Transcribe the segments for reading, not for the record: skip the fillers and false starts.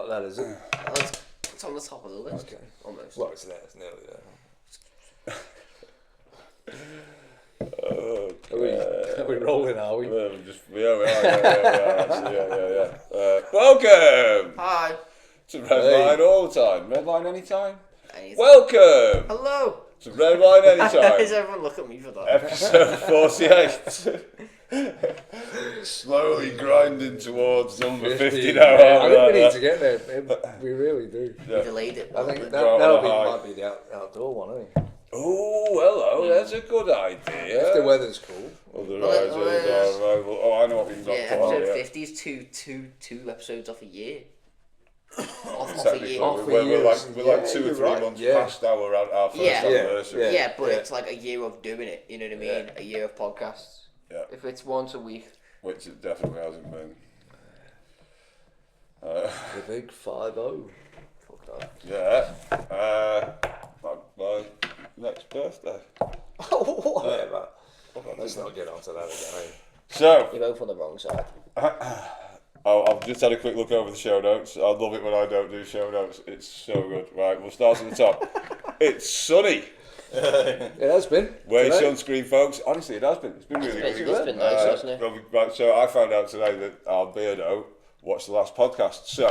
got that, is it? It's on the top of the list. Okay. Almost. Well, it's there. It's nearly there. Are we rolling, are we? We are. Welcome Hi. to Redline all the time. Redline anytime? Anything. Welcome Hello. to Redline Does anytime. everyone look at me for that? Episode 48. Slowly grinding towards number 50 now. Yeah, I think we need to get there. We really do. We delayed it. I think Right, might be the outdoor one, I think. Oh, hello, that's a good idea. If the weather's cool. Other ideas are available. Oh, I know what we've got Yeah, for episode you. 50 is two episodes off a year. off a Technically, year. we're like 2 or 3 right. months past our first anniversary. Yeah, but it's like a year of doing it, you know what I mean? Yeah. A year of podcasts. Yeah. If it's once a week. Which it definitely hasn't been. The big 5-0. Fuck that. Yeah. My next birthday. Whatever. Let's not get onto that again. So, You're both on the wrong side. I've just had a quick look over the show notes. I love it when I don't do show notes. It's so good. Right, we'll start at the top. It's sunny. It has been. Wear your Today. sunscreen, folks. Honestly, it has been. It's been really It's good. been nice, hasn't it? Right, so I found out today that our Beardo watched the last podcast. So,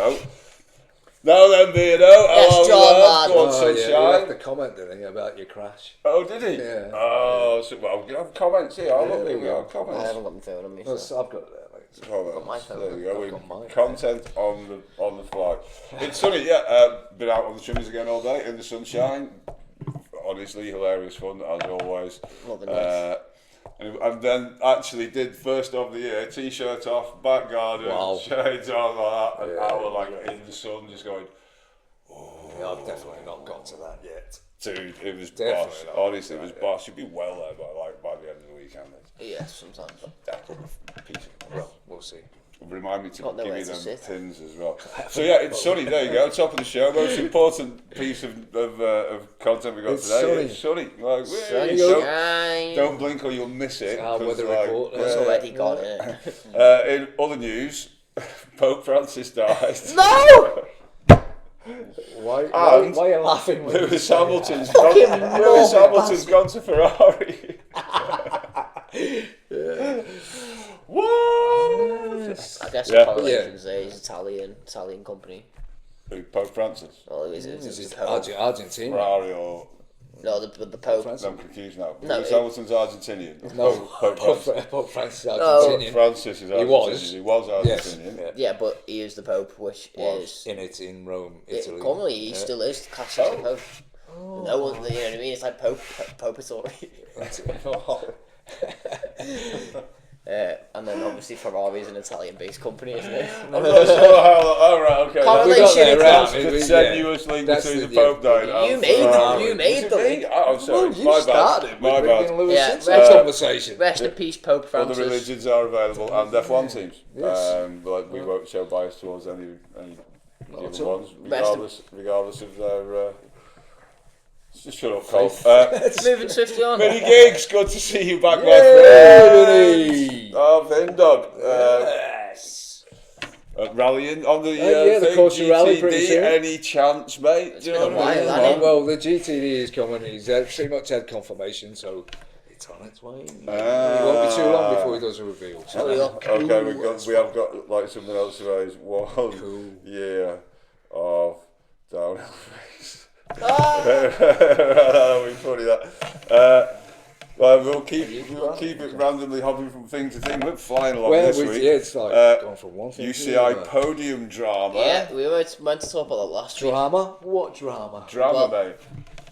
now then, Beardo. Yes, John, lad. Go on, Yeah, sunshine. he left a comment, didn't he, about your crash. Oh, did he? Yeah. Oh, so, well, we have comments here. I'll look there at we go. I comments. haven't got my phone on me. Well, So. I've got it there, mate. Comments. my phone. There you go. I've got mine. Content on the fly. It's sunny, yeah. Been out on the trimmers again all day in the sunshine. Honestly, hilarious fun as always. Love it, nice. And then actually did first of the year, t-shirt off, back garden, Wow. shades on like that, an Yeah. hour like in the sun, just going. Yeah, I've definitely not got to that yet. Dude, it was Definitely boss. not. Honestly, it was boss. You'd be well there by the end of the weekend. Yeah, sometimes. Definitely a piece of Well, we'll see. Remind me to Got give nowhere you to them sit. pins as well. So yeah, it's sunny. There you go. Top of the show. Most important piece of content we got It's today. sunny. It's sunny. Like, Sunny. don't blink or you'll miss it. Our 'cause, weather like, report. It's already got it. in other news, Pope Francis died. No! Why are you laughing? when you Lewis say Hamilton's that? gone to Ferrari. What? I guess Yeah. the correlation's there. He's Italian company. Who, Pope Francis? Well, it was This the is Pope. Argentina. Ferrari or... No, the Pope. Francis. I'm confused now. No, Lewis it- Hamilton's Argentinian. No, Pope Francis. Pope Francis is No. Argentinian. Francis is Argentinian. He was Yes. Argentinian. Yeah. Yeah, but he is the Pope, which is... In Rome, Italy. Commonly, he Yeah. still is classed as the Pope. No one, you know what I mean? It's like Popatory. And then obviously Ferrari is an Italian-based company, isn't it? I'm not sure how... Oh, right, okay. Correlation there, across. right. The tenuous link That's between the- the Pope died and You made Ferrari. them. You made Was it them. me? Oh, I'm sorry. You My started bad. with My bringing bad. Lewis Yeah, into the conversation. Rest in peace, Pope Other Francis. religions are available and F1 teams. Yes. But we won't show bias towards any Not other at all. ones, regardless of their... Just shut up, Cole. Moving swiftly on. Mini Gigs, good to see you back, my Yay, friend. Vinny. Oh, Vindog. Yes. Rallying on the Yeah, the thing, Corsi Rally pretty GTD, soon. any chance, mate? Do you know been a what I mean? while, hasn't it? Well, the GTD is coming. He's pretty much had confirmation, so it's on its way. It won't be too long before he does a reveal. So Oh, yeah. Okay, we have got like something else to raise. 1 year of downhill race. That'll be funny, that. Well, we'll keep it randomly hopping from thing to thing. We're flying along this week. Yeah, it's like going from one thing to UCI another. podium drama. Yeah, we were meant to talk about that last week. Drama? What drama? Drama, Well- mate.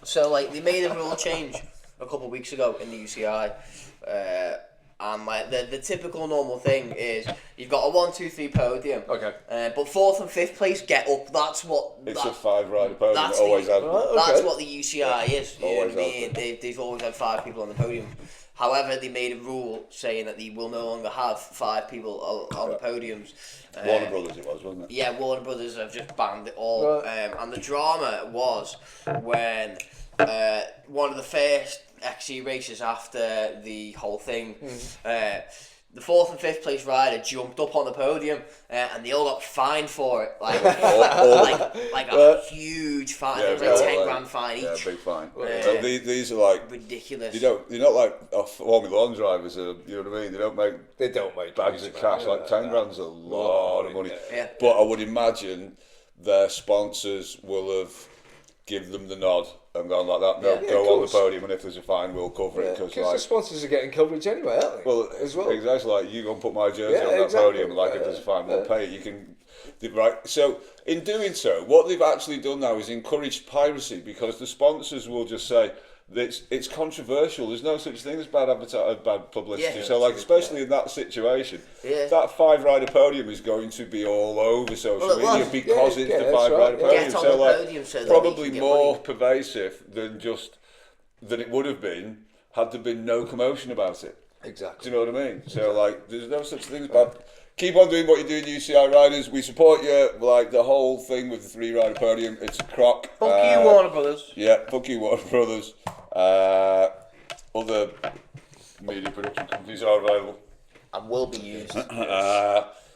So, like, they made a rule change a couple of weeks ago in the UCI. And, like, the typical normal thing is you've got a 1, 2, 3 podium. Okay. But 4th and 5th place get up. That's what... It's a 5-rider podium. that's It always the- has been. Right. That's Okay. what the UCI is. You know what I Always mean? has They've always had 5 people on the podium. However, they made a rule saying that they will no longer have 5 people on the podiums. Warner Brothers it was, wasn't it? Yeah, Warner Brothers have just banned it all. Right. And the drama was when one of the first XC races after the whole thing, the 4th and 5th place rider jumped up on the podium, and they all got fined for it, like a huge fine, Yeah, it was like 10 like, grand fine each. Yeah, big fine. Yeah. These are like Ridiculous. They're not like Formula 1 drivers. You know what I mean? They don't make bags of cash. Like 10 grand's a lot of money. Yeah. But I would imagine their sponsors will have given them the nod and gone like that. No, go on the podium, and if there's a fine, we'll cover it. Because the sponsors are getting coverage anyway, aren't they? Well, as well. Exactly. Like you go and put my jersey on that podium. Like if there's a fine, we'll pay it. You can. Right. So in doing so, what they've actually done now is encouraged piracy, because the sponsors will just say that it's controversial. There's no such thing as bad bad publicity. So like, especially in that situation, that 5-rider podium is going to be all over social media because it's the 5-rider podium. So like, probably more pervasive than it would have been had there been no commotion about it. Exactly. Do you know what I mean? So like, there's no such thing as bad. Keep on doing what you're doing, UCI riders. We support you. Like the whole thing with the 3-rider podium, it's a crock. Fuck you, Warner Brothers. Yeah, fuck you, Warner Brothers. Other media production companies are available. And will be used.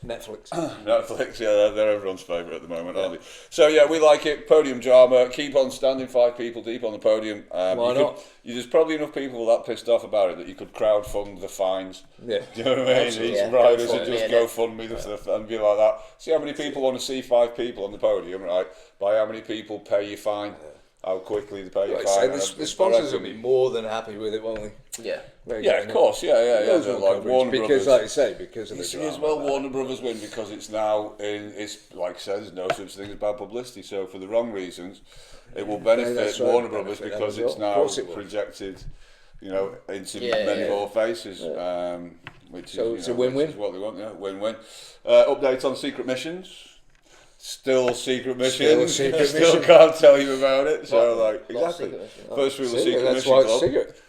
Netflix. Netflix, yeah, they're everyone's favourite at the moment, aren't they? So yeah, we like it. Podium drama. Keep on standing 5 people deep on the podium. Why not? There's probably enough people that pissed off about it that you could crowdfund the fines. Yeah. Do you know what I mean? These riders would just go fund me and be like that. See how many people want to see 5 people on the podium, right? By how many people pay your fine. How quickly they pay your fine. The sponsors will be more than happy with it, won't they? Yeah. Yeah, of course, yeah. Like Warner because, Brothers, like you say, because of the drama. As well, Warner Brothers win because it's now it's like I said, there's no such thing as bad publicity. So for the wrong reasons, it will benefit Warner Brothers because it's now projected, into many more faces. Which is it's a win-win. Which is what they want, yeah, win-win. Update on secret missions. Still secret missions. Still can't tell you about it. So exactly. First rule of secret mission. That's why it's secret.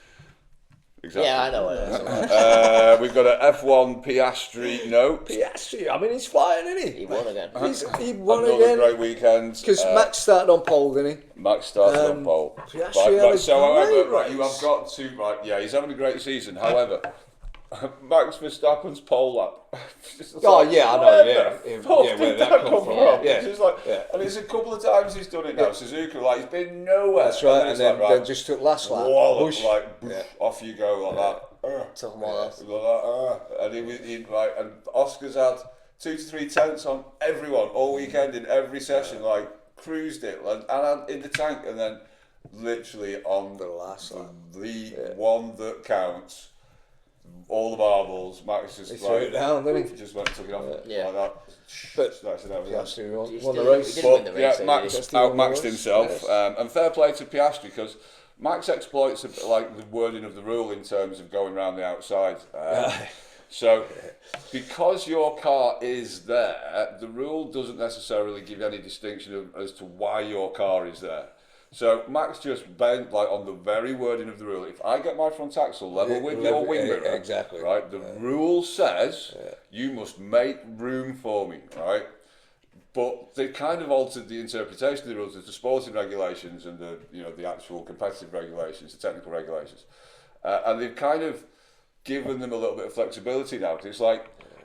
Exactly. Yeah, I know what it is. We've got an F1 Piastri note. Piastri, I mean, he's flying, isn't he? He won again. He won Another again. great weekend. Because Max started on pole, didn't he? Max started on pole. Piastri you have got to, he's having a great season. However, Max Verstappen's pole lap. I know, Where did that come from? Yeah. It's just and it's a couple of times he's done it now. Suzuka, he's been nowhere. That's right, and then just took last lap. Wallop, off you go like that. Took him all else. And and Oscar's had 2 to 3 tenths on everyone all weekend in every session, cruised it and in the tank, and then literally on the last lap, the one that counts. All the marbles, Max just threw it down, didn't he? Just went and took it off like that. But Piastri won the race. Max outmaxed himself, and fair play to Piastri because Max exploits the wording of the rule in terms of going around the outside. So, because your car is there, the rule doesn't necessarily give any distinction as to why your car is there. So Max just bent on the very wording of the rule. If I get my front axle level with your wing mirror, exactly, right? The rule says you must make room for me, right? But they've kind of altered the interpretation of the rules. There's the sporting regulations and the actual competitive regulations, the technical regulations, and they've kind of given them a little bit of flexibility now. Because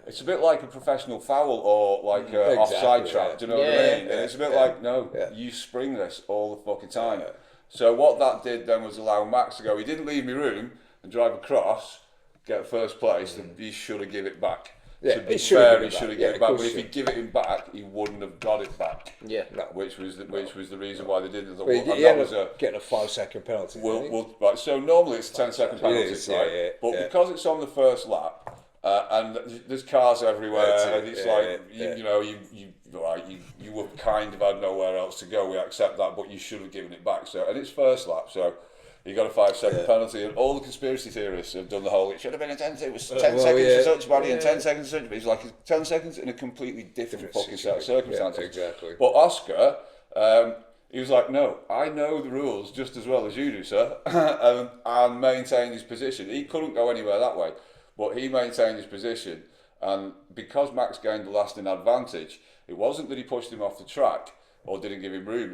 it's a bit like a professional foul or offside trap. Do you know what I mean? And it's a bit you spring this all the fucking time. So what that did then was allow Max to go. He didn't leave me room and drive across, get first place. And he should have given it back. Yeah, to be fair, he should have given it back. But if he'd give it back, he wouldn't have got it back. Yeah, which was the reason why they didn't. Getting a 5-second penalty. Right. So normally it's a 10-second penalty, right? But because it's on the first lap. And there's cars everywhere, and it's you would kind of had nowhere else to go. We accept that, but you should have given it back. So, and it's first lap, so you got a 5-second penalty. And all the conspiracy theorists have done the whole. It should have been a 10. It was 10 seconds for such body and 10 seconds for such. But it's it's 10 seconds in a completely different fucking set of circumstances. Yeah, exactly. But Oscar. He was like, no, I know the rules just as well as you do, sir, and maintained his position. He couldn't go anywhere that way. But he maintained his position, and because Max gained the lasting advantage, it wasn't that he pushed him off the track, or didn't give him room.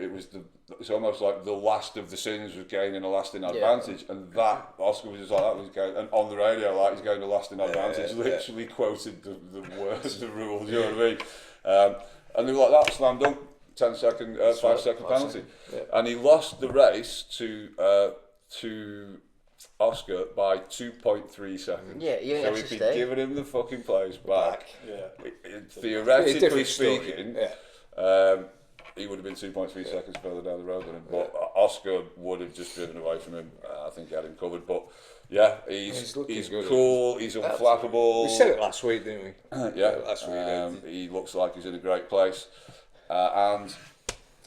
It's almost like the last of the sins was gaining a lasting advantage, and that Oscar was just like that was going, and on the radio like he's going a lasting advantage. Literally quoted the words of the rule. You know what I mean? And they were like that slam dunk, 10-second, 5-second penalty, and he lost the race to Oscar by 2.3 seconds. Yeah, you so if he'd given him the fucking place back, theoretically speaking, he would have been 2.3 seconds further down the road than him. But Oscar would have just driven away from him. I think he had him covered. But yeah, he's cool. He's unflappable. We said it last week, didn't we? Last week. He looks like he's in a great place, and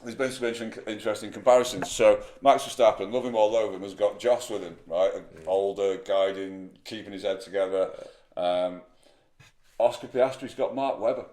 there's been some interesting comparisons. So Max Verstappen, love him or loathe him, has got Joss with him, right? An older, guiding, keeping his head together. Oscar Piastri's got Mark Webber.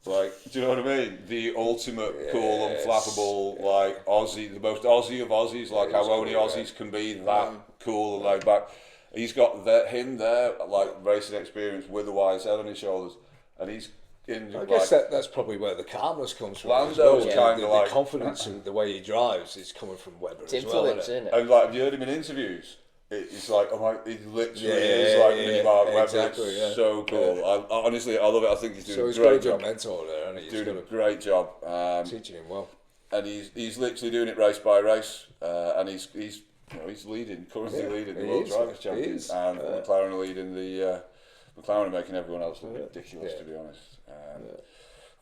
Like, do you know what I mean? The ultimate cool, unflappable, like Aussie, the most Aussie of Aussies, like how only Aussies can be that cool and laid back. He's got him there, like racing experience with a wise head on his shoulders, and he's in. I guess that's probably where the calmness comes from. Lando's kind of the confidence and the way he drives is coming from Webber as well. Isn't it? And like, have you heard him in interviews? It's like, he literally is like mini Mark Webber. Exactly, it's so cool. I honestly, I love it. I think he's doing a great job. So he's got a good mentor there, and he's doing a great job. Teaching him well. And he's literally doing it race by race, and he's currently leading the World Drivers' Champions, and McLaren are leading McLaren are making everyone else look ridiculous, to be honest.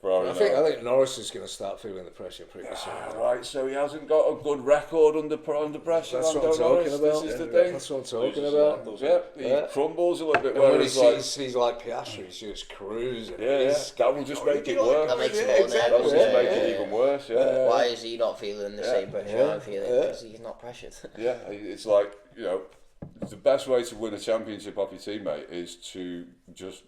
I think Norris is going to start feeling the pressure pretty soon. Right, so he hasn't got a good record under pressure. That's what I'm talking about. This is the thing. That's what I'm talking about. He crumbles a little bit. When he sees like Piastri, he's just cruising. That will just make it worse. That makes it more That will just make it even worse. Why is he not feeling the same pressure I'm feeling? Because he's not pressured. It's like, the best way to win a championship off your teammate is to just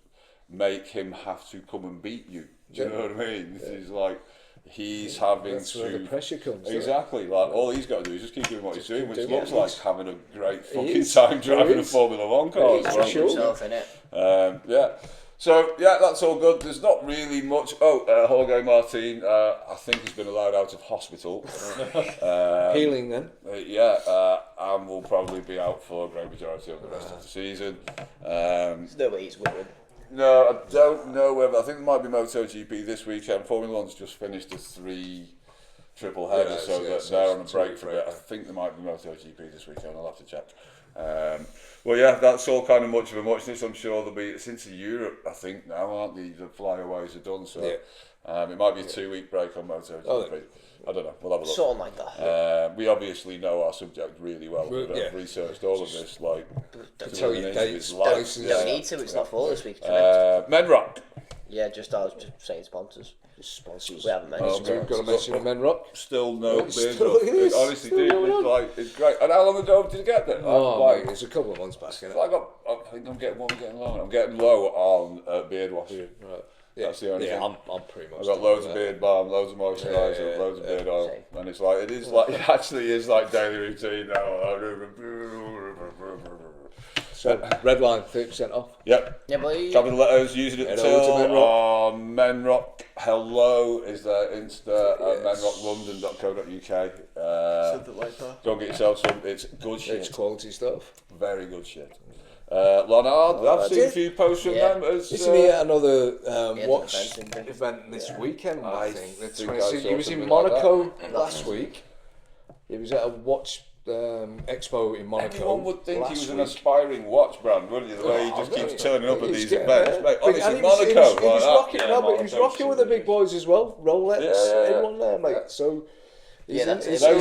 make him have to come and beat you. Do you know what I mean? It's like he's having That's where the pressure comes. Exactly. Like all he's got to do is just keep doing what he's doing, which looks like having a great fucking time driving a Formula One car. He's himself in it. So that's all good. There's not really much. Jorge Martin, I think he's been allowed out of hospital. Healing then. And will probably be out for a great majority of the rest of the season. There's no way he's winning. No, I don't know whether. I think there might be MotoGP this weekend. Formula One's just finished a 3 triple header, so they're on a break for a bit. I think there might be MotoGP this weekend. I'll have to check. That's all kind of much of a muchness. I'm sure there'll be. It's into Europe, I think now, aren't they? The flyaways are done, so it might be a 2-week break on MotoGP. I don't know. We'll have a look. Something like that. We obviously know our subject really well. We've researched all of this. Like, don't tell you dates. You don't need to. It's not for this week. Menrock. Yeah, I was just saying sponsors. Sponsors. We haven't mentioned. We've got to mention Menrock. Still no beard. It Honestly, dude, it's great. And how long ago did you get there? Mate, it's a couple of months back. I think I'm getting low. I'm getting low on beard wash. Right. That's the only thing. I'm pretty much. I've got loads of beard balm, loads of moisturiser, loads of beard oil, and it actually is like daily routine now. So Redline 30% off. Yep. Yeah, but Capital letters, use it at the till on Menrock. Hello is their Insta at menrocklondon.co.uk. Something like that. Go and get yourself some. It's good shit. It's quality stuff. Very good shit. Lonard, I've seen a few posts from them. Isn't he at another watch event this weekend? I think. He was in Monaco last week. He was at a watch expo in Monaco. Everyone would think he was an aspiring watch brand, wouldn't you? The way he just keeps turning up at these getting events. Mate, and Monaco. He was rocking with the big boys as well. Rolex, everyone there, mate. So Yeah, that's it. They were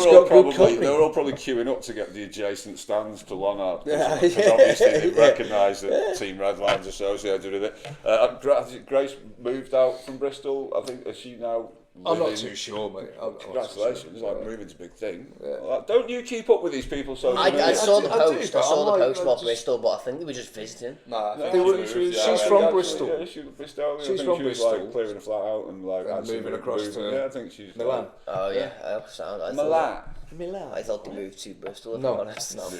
all probably queuing up to get the adjacent stands to Lonard. Because obviously they recognise that Team Redline's associated with it. Grace moved out from Bristol. I think, is she now? I'm not too sure, mate. Congratulations, like moving's a big thing. Like, don't you keep up with these people so I saw the post. I saw the post about just, Bristol, but I think they were just visiting. She's from Bristol. Yeah, she's from Bristol. She's from Bristol. Like clearing a flat out and like moving across to yeah, I think she's Milan. Oh yeah, I Milan. Milan. I thought they moved to Bristol. No, I'm honest. no,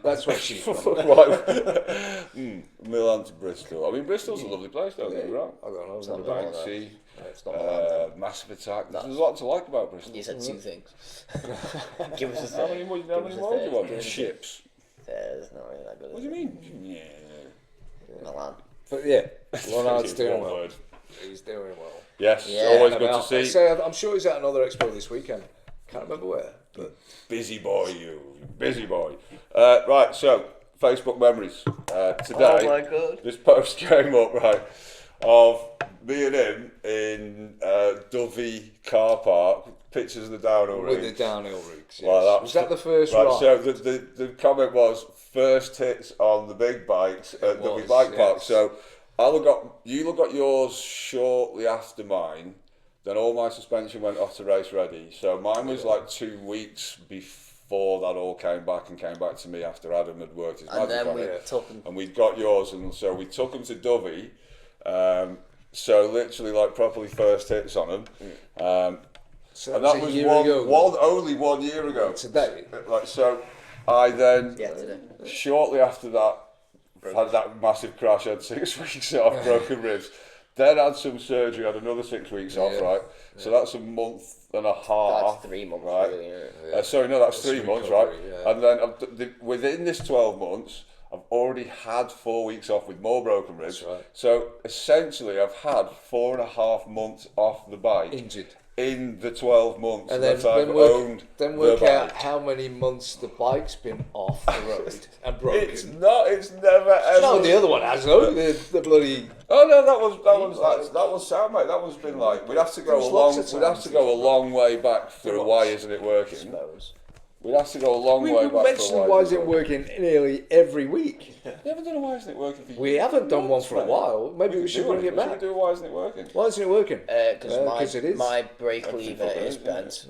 that's where she's from. Milan to Bristol. I mean, Bristol's a lovely place, don't get me wrong. I don't know. It's not Banksy. It's not Milan. massive attack. There's a lot to like about Bristol. You said two things. Give us a How third. many more Give do us a you third. want? Give us a Ships. It's not really that good. What do you mean? Yeah. Milan. But yeah, Lonard's It's doing one well. word. He's doing well. Yes, Yeah. always And good to about- see. So I'm sure he's at another expo this weekend. Can't remember where, but Busy boy, you busy boy. Right, so Facebook memories. Today, Oh my God. this post came up right of me and him in Dovey car park. Pictures of the downhill with rigs. the downhill rigs. Yes. Like Was that the first right? ride? So the comment was first hits on the big bikes at Dovey was, Bike Park. yes. So you got yours shortly after mine. Then all my suspension went off to race ready. So mine was like 2 weeks before that all came back to me after Adam had worked his And magic then on we it. took them. And we'd got yours, and so we took them to Dovey. So literally like properly first hits on them. So And that a was year ago. only 1 year ago. Today. Like so, I then Yeah, today. shortly after that had that massive crash. Had 6 weeks off, broken ribs. Then had some surgery. Had another 6 weeks off. Yeah. Right. So that's a month and a half. That's 3 months, Right. really, yeah. Sorry, no, that's 3 months, right? recovery, yeah. And then within this 12 months, I've already had 4 weeks off with more broken ribs. That's right. So essentially, I've had 4.5 months off the bike. Injured. In the 12 months And then, that I've then owned work the out bike. how many months the bike's been off the road and broken. It's never ever. No, the other one has though. The bloody. Oh no, that was sound, mate. That one's been like we'd have to go There's a long, lots of we'd have to go a long way back for why isn't it working? We'd have to go a long We way were back mentioning for why is it working nearly every week. You haven't done a why isn't it working for you? We haven't done one months, for a mate. while. Maybe we should do bring it Should back. we do a why isn't it working? Why isn't it working? Because it is. my brake lever fucking is is, bent.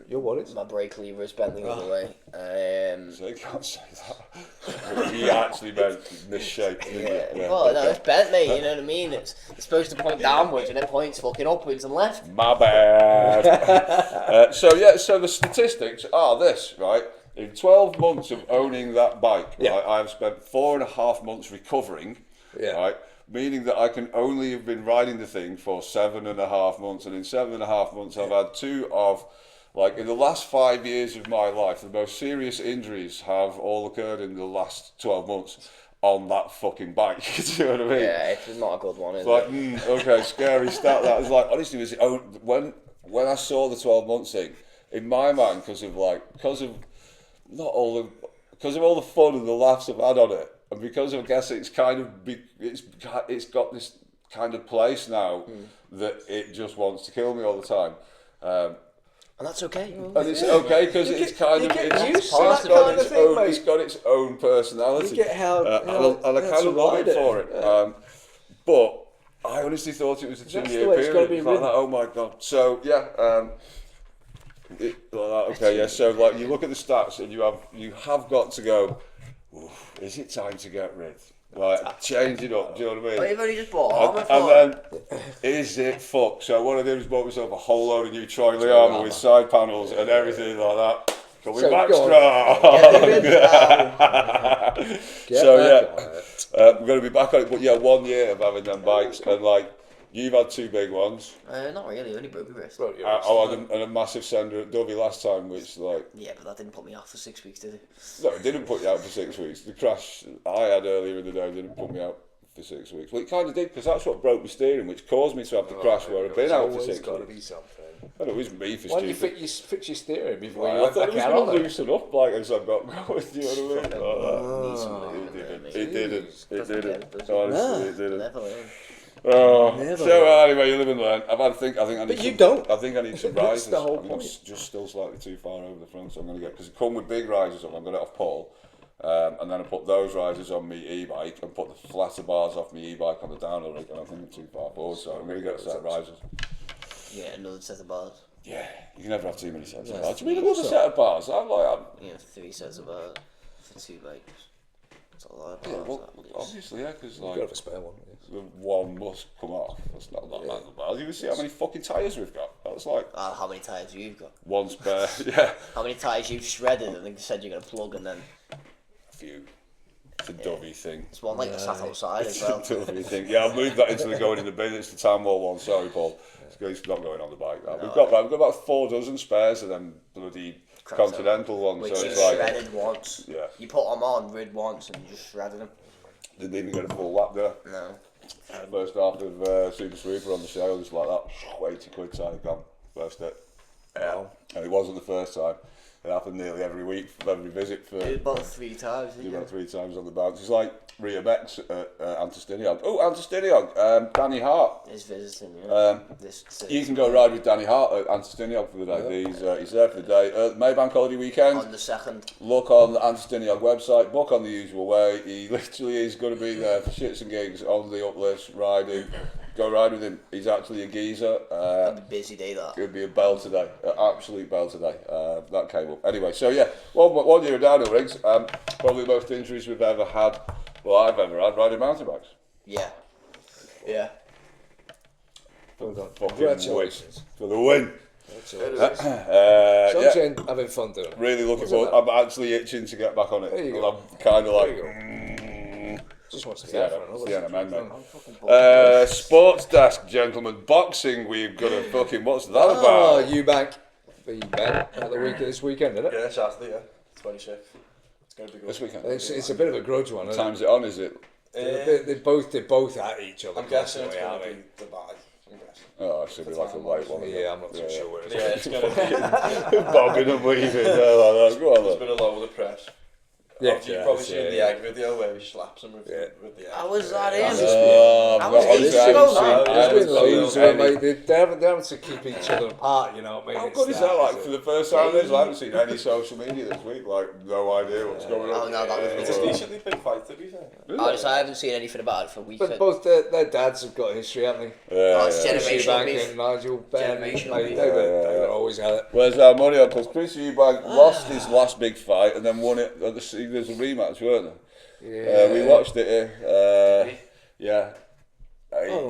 Your what is? My brake lever is bent the other way. So you can't say that. He actually meant misshape. Yeah. Well, no, it's bent, mate. You know what I mean? It's supposed to point downwards, and it points fucking upwards and left. My bad. So the statistics are this, right? In 12 months of owning that bike, Yeah. right, I've spent 4.5 months recovering, Yeah. right? Meaning that I can only have been riding the thing for 7.5 months, and in 7.5 months I've had two of, like in the last 5 years of my life, the most serious injuries have all occurred in the last 12 months on that fucking bike. Do you know what I mean? Yeah, it's not a good one, is It's like, it? okay, scary stat. That was like, honestly, it was when I saw the 12 months thing, in my mind, because of all the fun and the laughs I've had on it, and because I guess it's it's got this kind of place now that it just wants to kill me all the time. And that's okay. And it's okay because it's kind of it's got got its its own- own it's got its own personality. You get how and I kind of love it for it. But I honestly thought it was a 2 That's year the way it's period. gotta be It's like ridden. that, oh my god. So yeah, okay, yeah. So like you look at the stats and you have got to go. Oof, is it time to get rid? Like change it up. Do you know what I mean? But you've only just bought armour for And then, is it fuck? So what I did was bought myself a whole load of new Troy armour with side panels and everything like that. Coming So back go on. strong. So yeah, we're going to be back on it. But yeah, 1 year of having them bikes, and like you've had two big ones. Not really, only broke my wrist. I had a massive sender at Dovey last time, which like Yeah, but that didn't put me off for 6 weeks, did it? no, it didn't put you out for 6 weeks. The crash I had earlier in the day didn't put me out for 6 weeks. Well, it kind of did because that's what broke my steering, which caused me to have the crash where I've been out for 6 got to weeks. be something. I know it was me for Why don't you stupid. fix your steering before Well, you I went thought back it was out going on to it? loosen up like as I got going. Do you know what I mean? Need some lube, It didn't. It Doesn't didn't. get it, does it? Honestly, it didn't. Never learn. Oh, Never so anyway, you live and learn. I think I need. But some, you don't. I think I need some That's risers. the whole I'm point. just still slightly too far over the front, so I'm going to get because it come with big risers on. I got it off Paul, and then I put those risers on my e-bike and put the flatter bars off my e-bike on the downhill rig, and I think I'm too far forward, so I'm going to get a set of risers. Yeah, another set of bars. Yeah, you can never have too many sets of Yeah. bars. Do you mean another set of bars? I'm like, Yeah, 3 sets of bars for 2 bikes. That's a lot of yeah, bars. well, that is. obviously, yeah, because You've got like to have a spare one. Yes. the one must come off. That's not that bad of bars. You can see how many fucking tyres we've got. That's like How many tyres you've got? one spare. Yeah, How many tyres you've shredded and then said you're going to plug and then... a few. It's a dovey thing. It's one like the sat outside as well. It's a dovey thing. Yeah, I've moved that into the going in the bin. It's the Town Wall one. Sorry, Paul. It's not going on the bike now. We've got about 4 dozen spares of them bloody Continental ones. Which so you it's like, shredded once. Yeah. You put them on, rid once, and you just shredded them. didn't even get a full lap there. No. First half of Super Sweeper on the sale, just like that. 80 quid sign gone. First hit. Wow. And it wasn't the first time. It happened nearly every week, every visit for. It about 3 times, didn't About 3 times on the bounce. It's like Ria Bex at Antistiniog. Oh, Antistiniog, Danny Hart. He's visiting, yeah. You can go ride with Danny Hart at Antistiniog for the day. He's there for the day. Maybank holiday weekend. On the 2nd. Look on the Antistiniog website, book on the usual way. He literally is going to be there for shits and gigs on the uplifts, riding. Go ride with him. He's actually a geezer. It'll be a busy day, that. It would be a bell today, an absolute bell today. That came up. Anyway, so yeah, one year of downhill rigs. Probably the most injuries we've ever had. Well, I've ever had riding mountain bikes. Yeah. Yeah. Well done. Fucking Congratulations. for the win. Something having fun doing. Really looking forward. I'm actually itching to get back on it. There you go. I'm kind of like. Just wants to Yeah, get for yeah, another. man, mate. Sports desk, gentlemen. Boxing. We've got a fucking. What's that Oh, about? Eubank v Ben at the this weekend, isn't it? Yeah, Saturday, yeah. 26th. It's going to be good. This weekend. It's a bit of a grudge one, isn't it? Time's it on? Is it? They're both at each other. I'm guessing it's constantly, going aren't to be Dubai. I'm guessing. Oh, it should be like a late one. Yeah, I'm not too sure where it's Yeah, it's going to be. Bobbing and weaving there like that. Go on It's then. been a lot with the press. Yeah, You've probably seen the egg video where he slaps him with the egg. How was that in? I've That was not- ages I haven't ago, seen- man. I There's haven't been loads seen of them, any. mate. They're having to keep each other apart, you know what I mean? How It's good is that? Like, for the first time, Yeah. I haven't seen any social media this week. Like, no idea what's going Oh, on. no, that was It's a decently big fight, to be fair. I haven't seen anything about it for weeks. But both their dads have got history, haven't they? Yeah, it's yeah. generational Eubank beef. and Nigel Ben, Generational mate, beef. they've always had it. Where's our money on? Because Chris Eubank lost his last big fight and then won it. There's a rematch, weren't there? Yeah. We watched it here. Yeah.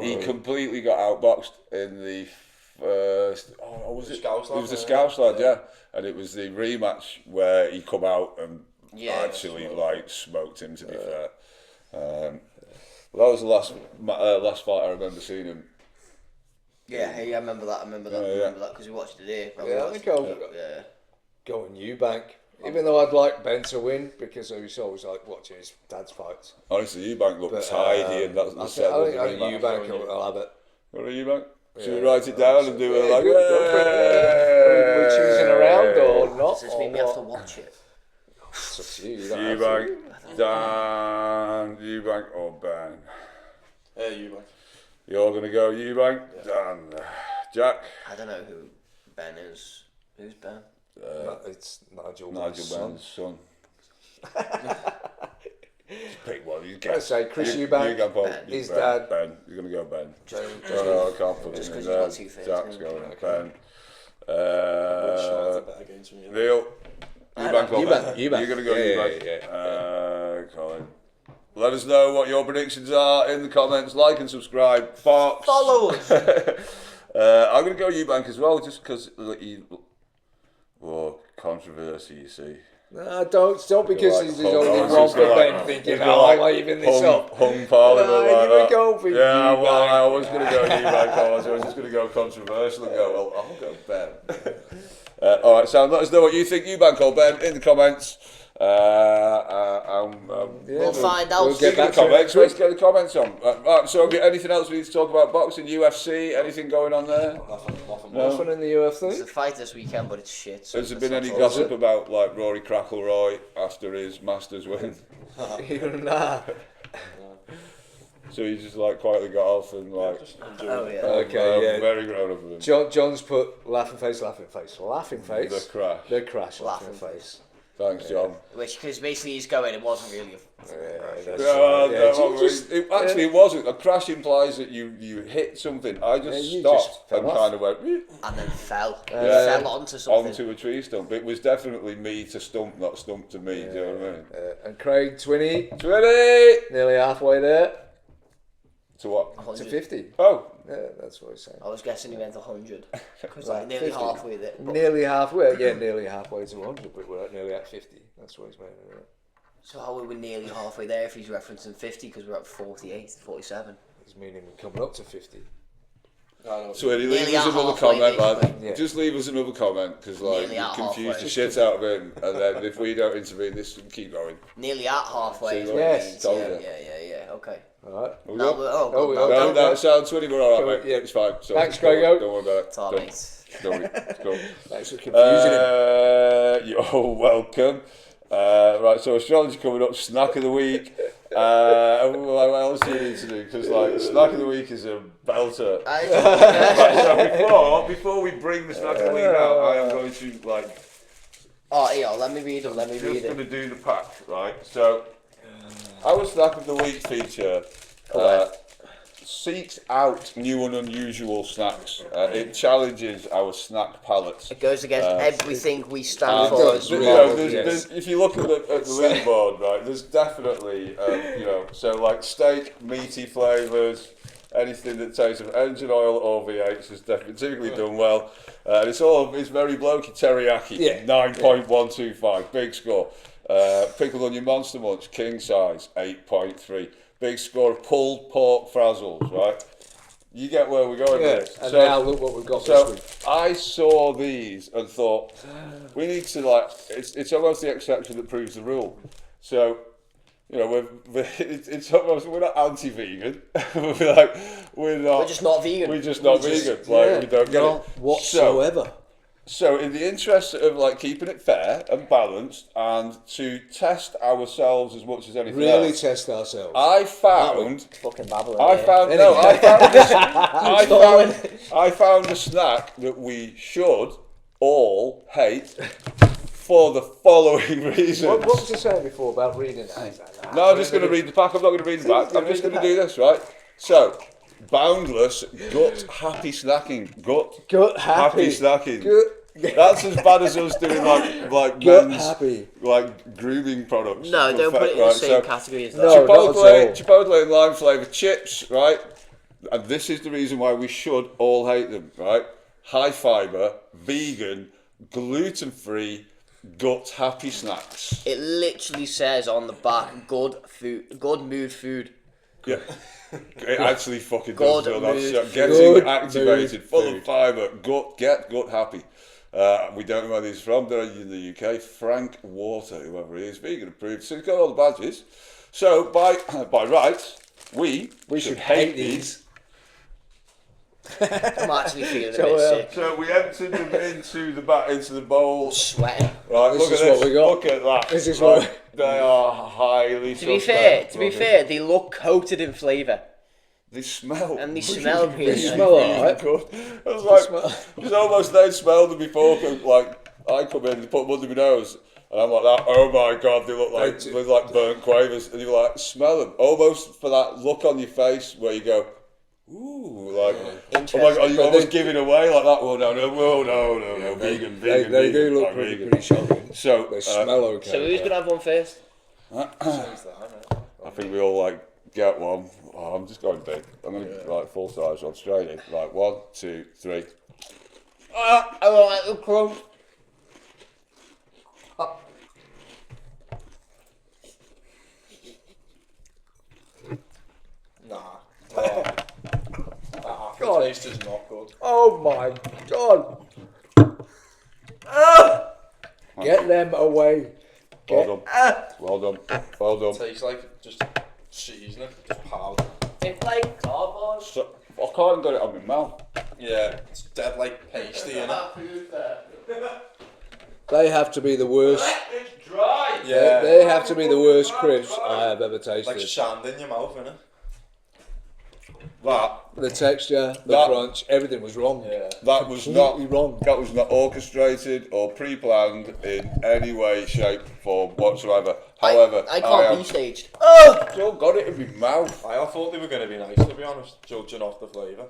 He Oh. completely got outboxed in the first. Oh, was it? Scouse It was the lad, Scouse lad, yeah. And it was the rematch where he come out and Yeah, actually like smoked him. To be fair, well, that was the last fight I remember seeing him. Yeah, hey, I remember that. I remember that because we watched it here. Yeah, I think I'll Yeah. go on Eubank. Even though I'd like Ben to win because I was always like watching his dad's fights. Honestly, Eubank looked But, tidy, and that's I the think, set I of think, the I think rematch. Eubank will have it. What are Eubank? Should we Yeah. write it down and do it like? Good, go for it. Are we choosing around or not? Does this mean we have to watch it? It's up to you. You don't have to. Eubank, Dan, Eubank or Ben? You, mate. You're gonna go Eubank, Dan, Jack. I don't know who Ben is. Who's Ben? No, it's Nigel Nigel Ben's son. Ben's son. Just pick one. You I'd get. say Chris You Eubank, go Paul. Ben. his Ben. dad. Ben. You're gonna go Ben. Joe, No, I can't put Just him in 'cause there. he's got 2 things, Jack's isn't he? going Okay. Ben. Shot bet against me. Neil. Eubank or Eubank, Ben? Eubank. You're gonna go Yeah, Eubank. yeah, Colin. Let us know what your predictions are in the comments. Like and subscribe. Fox. Follow us. I'm going to go Eubank as well, just because controversy, you see. No, don't because Like, there's hung- only I was one just for like- Ben thinking, it's oh, like I'm leaving this up. Hung Parliament Well, like you were that. going for Yeah, well, Eubank. I was going to go Eubank. I was just going to go controversial and go, well, I'll go Ben. All right, Sam, let us know what you think, Eubank or Ben, in the comments. We'll find out. We'll get back to it Comments. next Let's week. get the comments on. Right, so, anything else we need to talk about? Boxing, UFC, anything going on there? Nothing. Nothing in the There's a UFC. fight this weekend, but it's shit. So Has there been that's any not all. gossip about like Rory Crackleroy after his Masters win? Even that. So he just like quietly got off and like Just enjoy Oh it. yeah. Okay, yeah. very grown up of him. John's put laughing face, laughing face, laughing face. The crash. The crash, laughing Laughing face. Thanks, John. Which, because basically he's going, it wasn't really a That's Yeah, right. no, Just- actually, it wasn't. A crash implies that you hit something. I just Yeah, you stopped just fell and off. kind of went "Whew," and then fell. Yeah. Fell onto something. onto a tree stump. It was definitely me to stump, not stump to me. Do you know what I mean? And Craig, 20, 20 nearly halfway there. to what? To 100. 50. Oh, Yeah, that's what he's saying. I was guessing he went 100. Because Right, like nearly 50. halfway there. But Nearly halfway, yeah, nearly halfway to 100, but we're at nearly at 50. That's what he's meaning. Isn't it? So how are we nearly halfway there if he's referencing 50 because we're at 48, 47? It's meaning we're coming up to 50. So Eddie, leave Nearly us at another halfway, comment, man. basically. Yeah. Just leave us another comment, because like Nearly you at confused halfway. the shit out of him, and then if we don't intervene, this can keep going. Nearly at halfway. is See, what it yes, means. told Yeah, you. yeah. Okay. Are Alright. we No, good? we no, are. No, no. it sounds 20, we're alright, mate. Yeah. It's fine. So Thanks, don't Grego. worry about it. Tom, Don't, mate. don't worry. It's cool. Thanks for confusing him. You're welcome. Right, so Astrology coming up, snack of the week. What else do we need to do? Because like snack of the week is a belter. Right, so before we bring the snack of the week out, I am going to like Oh, yeah, let me read it. Let me just read going to it. do the pack, right? So our snack of the week feature seeks out new and unusual snacks. It challenges our snack palates. It goes against everything we stand And, for. does, as really. well. there's, if you look at the leaderboard, right, there's definitely, so like steak, meaty flavours, anything that tastes of engine oil or V8 has definitely typically done well. It's very blokey teriyaki, Yeah. 9.125, big score. Pickled onion monster munch, king size, 8.3. Big score of pulled pork frazzles, right? You get where we're going Yeah, with this. and now look what we've got this So week. I saw these and thought, we need to it's almost the exception that proves the rule. So, it's almost, we're not anti-vegan. we're not. We're just not vegan. We're just not vegan. We don't get it. Whatsoever. So in the interest of keeping it fair and balanced, and to test ourselves as much as anything Really else, test ourselves. I found. Fucking babbling. I here. found I found a snack that we should all hate for the following reasons. What was you saying before about reading that? No, I'm just going to read the back. I'm not going to read the back. I'm just going to do this, right? So, boundless gut happy snacking. Gut happy snacking. That's as bad as us doing like Gut men's happy. like grooming products. No, don't put it in the same category as that. No, not at Chipotle and lime flavoured chips, right? And this is the reason why we should all hate them, right? High fibre, vegan, gluten free, gut happy snacks. It literally says on the back, good mood food. Yeah. It actually fucking Good does. That's mood. getting Good activated, mood full food. of fibre. Gut happy. We don't know where these are from. They're in the UK. Frank Water, whoever he is, vegan approved. So he's got all the badges. So by rights, we should hate these. I'm actually feeling a So, bit sick. So we emptied them into the bowl. Sweating. Right, This look is at this. what we got. Look at that. This is Right, what they are highly. To be fair, they look coated in flavour. They smell. And they smell really They nice. smell alright. Good. I was like, it's almost they smelled them before. Like I come in, they put them under my nose, and I'm like that. Oh my god, they look like burnt quavers, and you're like, smell them. Almost for that look on your face where you go, ooh, like, oh my god, are you almost giving away like that? Well, no, vegan. They do look vegan. pretty shocking. So They smell okay. So who's gonna have one first? I think we all get one. Oh, I'm just going big. I'm going to full size on straight in. Right, 1, 2, 3. I don't like the crunch. The taste is not good. Oh my god! Get them away. Well done. It tastes like just seasoning, just powder. It's like cardboard. So, I can't get it on my mouth. Yeah, it's dead like pasty, innit? They have to be the worst. It's dry. Yeah. They have to be the worst crisps I have ever tasted. Like sand in your mouth, innit? The texture, the That- crunch, everything was wrong. Yeah. That was not Completely wrong. That was not orchestrated or pre-planned in any way, shape, form whatsoever. However, I can't am be staged. still got it in my mouth. I thought they were going to be nice, to be honest, judging off the flavour.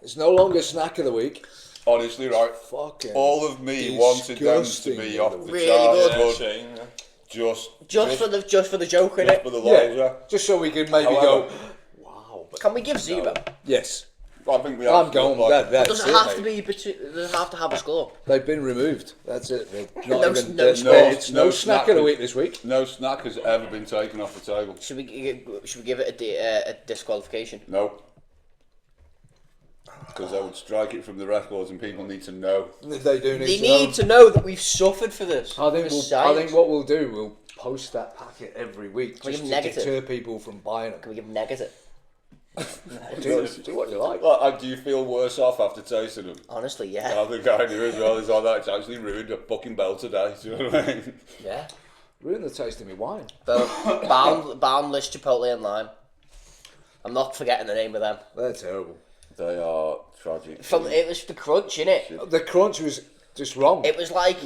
It's no longer snack of the week. Honestly, right. Fucking All of me wanted them to disgusting. be off the Really charts, good. Yeah, but shame, yeah. just For the joke in just it. for the lols, yeah. Just so we can maybe However- go, wow. But Can we give zero? yes. I think we I'm have going with like, that. Does That's it have to mate. be? Does it have to have a score? They've been removed. That's it. Not No- even, no it's no no snack of the week this week. No snack has ever been taken off the table. Should we give it a disqualification? No. Because I would strike it from the records, and people need to know. They do need They to need know. to know that we've suffered for this. I think For I science. think what we'll do, we'll post that packet every week Can we just give to negative? deter people from buying them. Can we give negative? Do what you like. Like, do you feel worse off after tasting them? Honestly, yeah. I think I do as well. It's like that. It's actually ruined a fucking bell today. Do you know what I mean? Yeah. Ruin the taste of my wine. But boundless Chipotle and lime. I'm not forgetting the name of them. They're terrible. They are tragic. It was the crunch, innit? The crunch was just wrong. It was like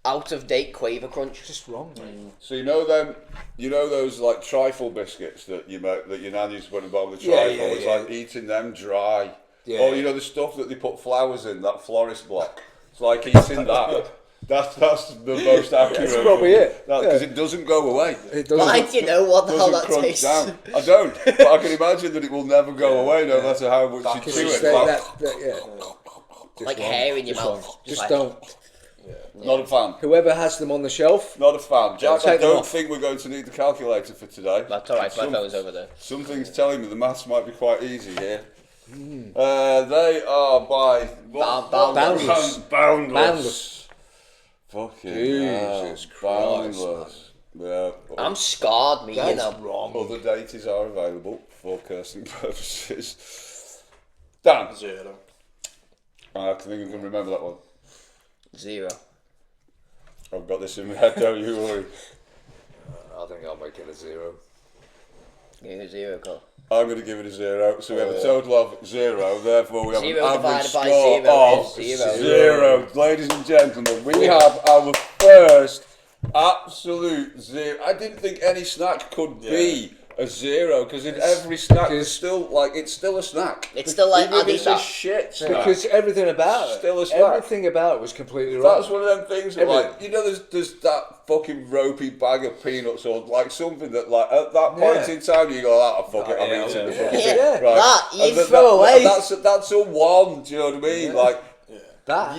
out of date Quaver Crunch. Just wrong, mate. So you know them, you know those like trifle biscuits that you make, that your nan used to put in the bottom of the Yeah, trifle. yeah, It's yeah. like eating them dry. Yeah. Or you know the stuff that they put flowers in, that florist block. It's like eating that. That's the most accurate. That's probably it. Because it doesn't go away. It doesn't. Why do you know what the hell Doesn't that crunch tastes? down. I don't, but I can imagine that it will never go away, no matter how much you chew it. Just Like wrong. hair in your Just mouth. wrong. Just Just like- don't. Not a fan. Whoever has them on the shelf, Not a fan. Jack, I take them don't off. think we're going to need the calculator for today. That's alright, my phone's over there. Something's telling me the maths might be quite easy here. They are by Boundless. Boundless. Fucking Jesus hell. Christ, Boundless. Yeah. I'm scarred, me, you that's know. wrong. Other datas are available for cursing purposes. Dan, 0. I think I can remember that one. 0. I've got this in my head, don't you worry. I think I'll make it a 0. Give it a 0, Cole. I'm going to give it a 0, so we have a total of 0, therefore we have 0 an average divided by score 0 of is 0. 0. Ladies and gentlemen, we have our first absolute 0. I didn't think any snack could be a 0, because in every snack it's still a snack. It's still like, even I if think it's a that. shit snack. Because everything about it, Still a snack. everything about it was completely wrong. That's one of them things that, like, you know, there's that fucking ropey bag of peanuts or like something that, like, at that point in time you go, "Ah, fuck it, I'm yeah, eating the yeah. fucking Yeah, thing." Right. that you And throw away. That's a 1. Do you know what I mean? Like that.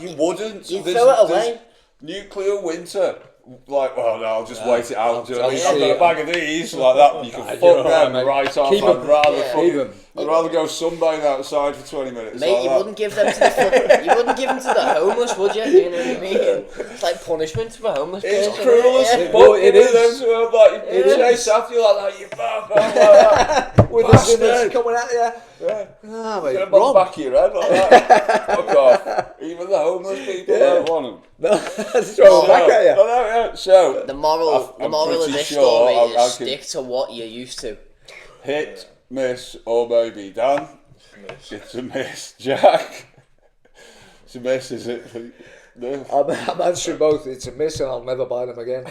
you wouldn't. You There's- throw it there's away. Nuclear winter. Like, well, no, I'll just wait it out. Do you know what I mean? I'll I've see got a it. bag of these like that. You can you're fuck all right, them mate. right off. Keep 'em. I'd Yeah. rather go sunbathe outside for 20 minutes. Mate, like you that. wouldn't give them to the you wouldn't give them to the homeless, would you? You know what I mean? It's like punishment for a homeless It's person. cruel as yeah. fuck. Well, it with is. them sort of, like, It you is. chase after you like that, you fuck off like that. With the Bastard. sinners coming at you. Yeah. Ah, mate, Get them on the wrong. back of your head like that. Fuck off. Even the homeless people don't want them. No, that's throw it back at I you. know, yeah. So, The moral I'm of pretty this sure story I is can- stick to what you're used to. hit, miss, or maybe. Dan? It's a miss. Jack? It's a miss, is it? No. I'm answering both. It's a miss and I'll never buy them again.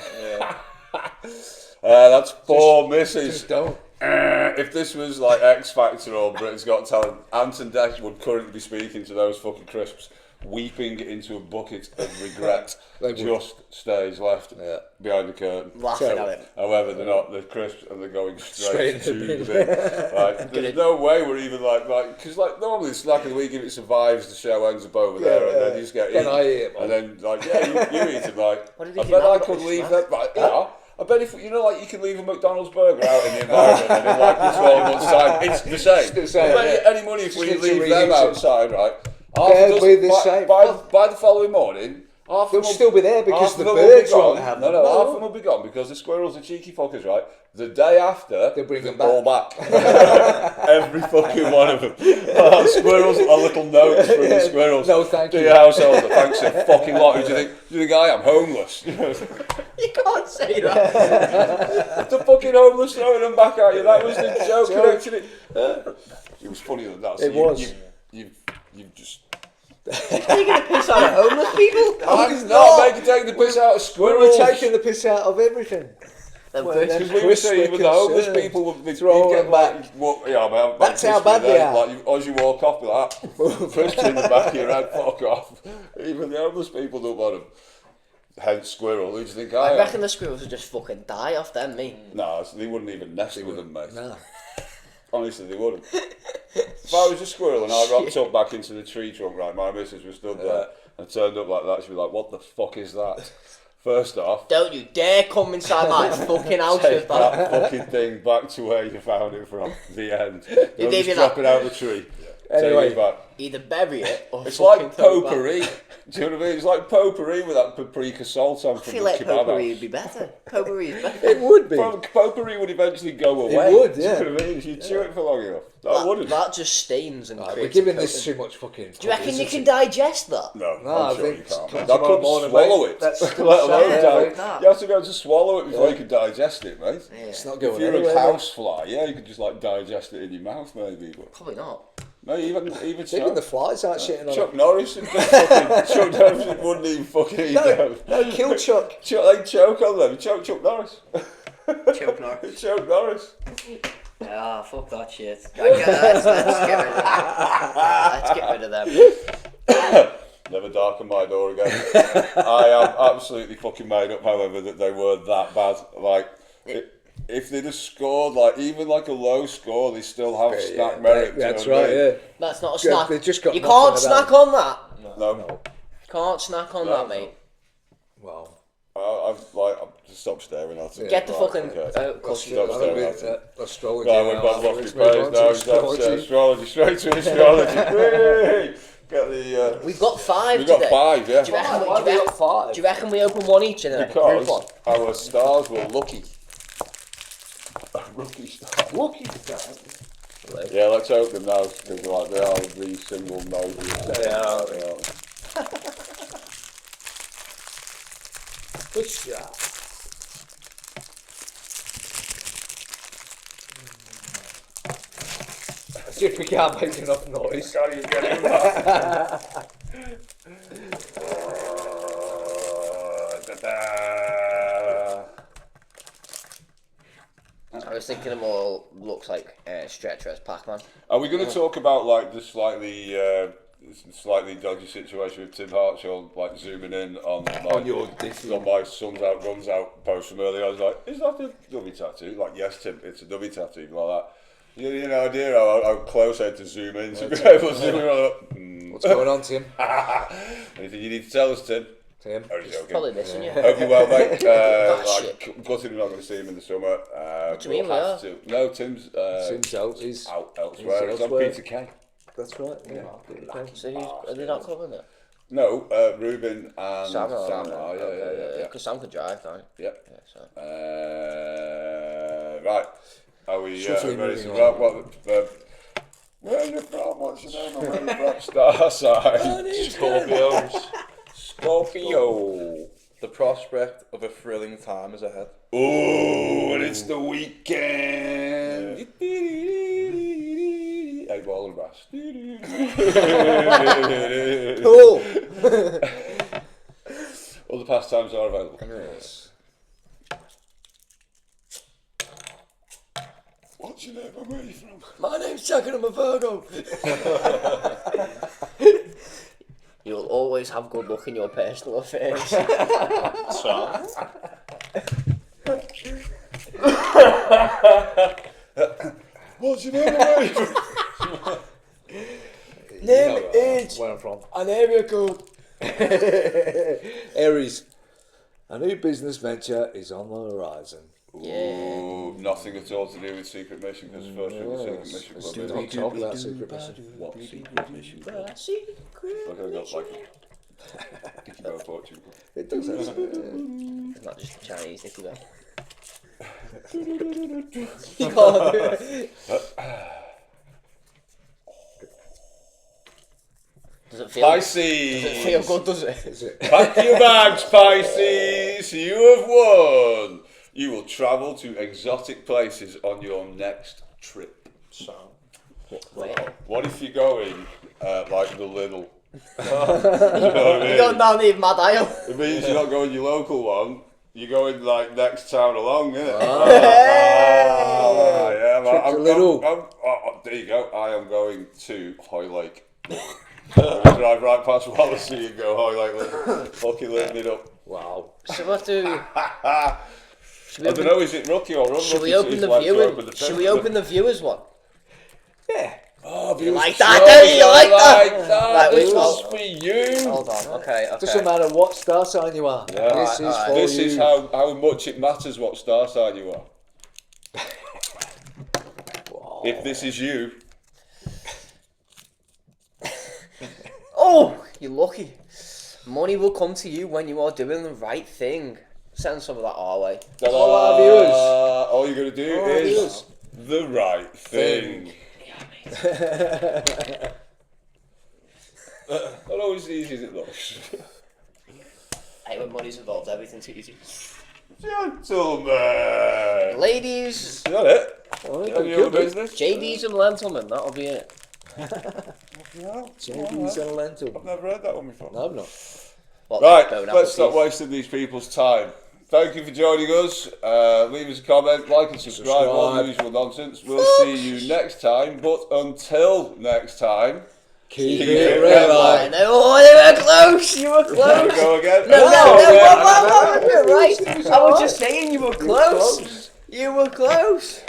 That's 4 misses. Just don't. If this was like X Factor or Britain's Got Talent, Ant and Dec would currently be speaking to those fucking crisps, weeping into a bucket of regret. They would. Just stays left behind the curtain. Laughing at it. However, they're not the crisps, and they're going straight Straight to in the the bin. Like, there's no way we're even like because like normally the snack of the week, if it survives, the show ends up over there, and then you just get Can eaten. I eat it, And then like you eat it like. What did he I do bet now I about could the leave snack? that. Right, yeah. I bet if you know, like you can leave a McDonald's burger out in the environment and in like 12 months' time, it's the same. It's the same, I bet yeah. any money if Just we need to leave reheat them it. outside, right? They'll be the same. By the following morning, half They'll them will- still be there because half the of them will be birds won't gone. have No, them. no, half of them will be gone because the squirrels are cheeky fuckers, right? The day after, They bring them all back. Every fucking one of them. Squirrels are little notes from the squirrels. No, thank to you. your household. Thanks a fucking lot. Who do you think? Do you think I am homeless? You can't say that. The fucking homeless throwing them back at you. That was the joke. Connected it. It was funnier than that. So It was. You've just. Taking a piss out of homeless people? I'm not making taking the piss out of We squirrels. were taking the piss out of everything. Them Well, birds- then- Because we were Chris saying were with the homeless concerned. people would be Throw you get them like, back. walk, yeah, man, That's how bad they are. Like as you walk off with that, first in the back of your head, fuck off. Even the homeless people don't want them. Hence squirrel. Who do you think I I am? reckon the squirrels would just fucking die off them, me. No, they wouldn't even nest with them, mate. No. Honestly, they wouldn't. If I was a squirrel and I rocked up back into the tree trunk, right, my missus was stood there and turned up like that, she'd be like, what the fuck is that? First off, don't you dare come inside my fucking house take with that. that fucking thing back to where you found it from. The end. Did Don't they just do drop that? it out of the tree. Anyway. Take it back. Either bury it or It's fucking like throw it back. potpourri. Do you know what I mean? It's like potpourri with that paprika salt on I from feel the like kebab potpourri house. would be better. Potpourri is better. It would be. Potpourri would eventually go away. would, Do you yeah. know what I mean? If you chew it for long enough. That wouldn't. That just stains and We're creates giving a this coating. too much fucking. Do you reckon you can digest that? No, No, I'm I sure you think can't. come I tomorrow couldn't morning, swallow mate. it. That's Let alone sad, die. like that. You have to be able to swallow it before you can digest it, mate. Yeah. It's not If going you're anywhere. a housefly, yeah, you could just like digest it in your mouth, maybe. But Probably not. no, even Even so. the flies aren't shitting on Chuck it. Norris and Chuck Norris wouldn't even fucking eat them. No, kill Chuck. They choke on them. Choke Chuck Norris. Choke Norris. Chuck Norris. Ah, fuck that shit. Let's get rid of them. Let's get rid of them. Never darken my door again. I am absolutely fucking made up, however, that they were that bad. Like, if they'd have scored, like, even like a low score, they still have snack merit. That's do you know what I right, mean? yeah. That's not a Yeah, snack. they've just got You nothing can't about snack them. on that. No. Can't snack on No. that, mate. Wow. I've just stopped staring at it. Get the Right, fucking... okay. of course you Stop do. staring at it. Astrology. Right, we've now, got lost let's your move page on to now. That's astrology. Straight to astrology. Whee! Get the. We've got 5 We've got today. 5, yeah. Do you reckon, Why have we got 5? do you reckon we open one each and then group Because one? our stars were lucky. Rookie stars. Lucky. Yeah, let's open them now because like they are the single most. They are. Yeah. Good shot. See if we can't make enough noise. Can't even get in there. I was thinking them all looks like Stretcher as Pac-Man. Are we going to talk about like the slightly dodgy situation with Tim Hartshaw, like zooming in on your on my son's out runs out post from earlier? I was like, is that a dummy tattoo? Like, yes, Tim, it's a dummy tattoo, like that. You have no idea how close I had to zoom in to be able to zoom in on What's going on, Tim? Anything you need to tell us, Tim? Tim? I was joking. Probably missing you. Hope you're well, mate. Shit. Gutted we're not going to see him in the summer. What do you mean we are? No, Tim's Tim's out. He's out elsewhere. He's on elsewhere. Peter K. That's right. Yeah. So are they not covering it? No, Ruben and Sam. Yeah. Because Sam could drive, can't he? Yeah. Yeah, so. Right. Are we Swiftly ready moving to on. where are you from? What's your name? And where are you from? Star sign. Scorpios. Scorpio. The prospect of a thrilling time is ahead. Oh, and it's the weekend. Hey, ball and bass. Cool! All the pastimes are available. What's your name and where are you from? My name's Jack and I'm a Virgo. You'll always have good luck in your personal affairs. So, What's your name and where are you from? Name is Where I'm from. an area code. Aries. A new business venture is on the horizon. Ooh, nothing at all to do with Secret Mission, because first thing the Secret Mission Let's Club do is. not talk about secret mission. What Secret Mission Club? Like I got like a Dicky Bow Fortune Club. It does have It's not just Chinese, Nicky Bell. You can't do it. Does it feel? Does it feel Pisces! good? Does it? Is it? Pack your bags, Pisces! You have won! You will travel to exotic places on your next trip. so. Wait. What if you're going like the Lidl? You know what I mean? You don't down the Mad Isle. It means you're not going your local one. You're going like next town along, innit? Yeah, Trip to Lidl. there you go. I am going to Hoylake. Drive right past Wallasey and go Hoylake. Fucking lit it up. Wow. So what do? I don't know, is it rookie or unlucky? Should we open the viewers? Should we open the viewers one? Yeah. Oh, You like that, don't you? You like that? Right, This which was one? for you. Hold on. Okay. Doesn't matter what star sign you are. Yeah. This is Alright. for This you. is how much it matters what star sign you are. If this is you, Oh, you're lucky. Money will come to you when you are doing the right thing. Send some of that our way. All our viewers. all you're gonna do All our is viewers. the right thing. Not always as easy as it looks. Hey, when money's involved, everything's easy. Gentlemen. Ladies, Is that it? Oh, Any good, other good. business? JDs and gentlemen, that'll be it. Yeah, JD's and lentil. I've never heard that one before. No, I'm not. What, Right, going let's stop Applebee's? wasting these people's time. Thank you for joining us. Leave us a comment, like and subscribe, all the usual nonsense. We'll see you next time, but until next time, Keep Keep it it redline. Oh, you were close. You were close. go again. No, Oh, right. I was just saying you were close. You were close.